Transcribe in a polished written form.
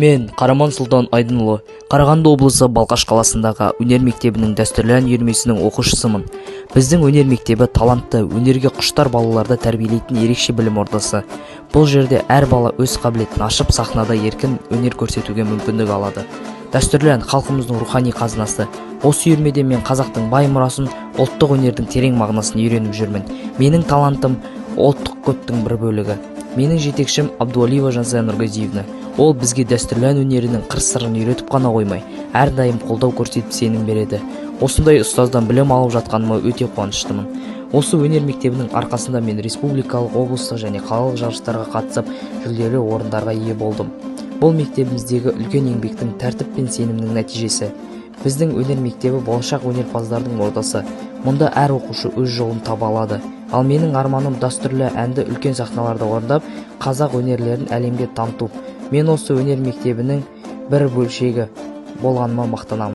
Мен Қараман Сұлтан Айдынұлы, Қарағанды облысы Балқаш қаласындағы өнер мектебінің дәстүрлі ән үйірмесінің оқушысымын. Біздің өнер мектебі талантты, өнерге құштар балаларды тәрбиелейтін ерекше білім ордасы. Бұл жерде әр бала өз қабілетін ашып, сахнада еркін өнер көрсетуге мүмкіндік алады. Дәстүрлі ән халқымыздың рухани қазынасы. Осы үйірмеде мен қазақтың бай мұрасын, ұлттық өнердің терең мағынасын үйреніп жүрмін. Менің талантым ұлттық кодтың бір бөлігі. Менің жетекшім Абдуалиева Жансая Нұрғазиевна. Ол бізге дәстүрлі ән өнерінің қыр-сырын үйретіп қана қоймай, әрдайым қолдау көрсетіп сенім береді. Осындай ұстаздан білім алып жатқаныма өте қуаныштымын. Осы өнер мектебінің арқасында мен республикалық, облыстық және қалалық жарыстарға қатысып, жүлделі орындарға ие болдым. Бұл мектебіміздегі үлкен еңбектің, тәртіп пен сенімнің нәтижесі. Біздің өнер мектебі болашақ өнерпаздардың ордасы. Мұнда әр оқушы өз жолын таба алады. Ал менің арманым дәстүрлі әнді үлкен сахналарда орындап, қазақ өнерлерін әлемге таныту. Мен осы өнер мектебінің бір бөлшегі болғаныма мақтанамын.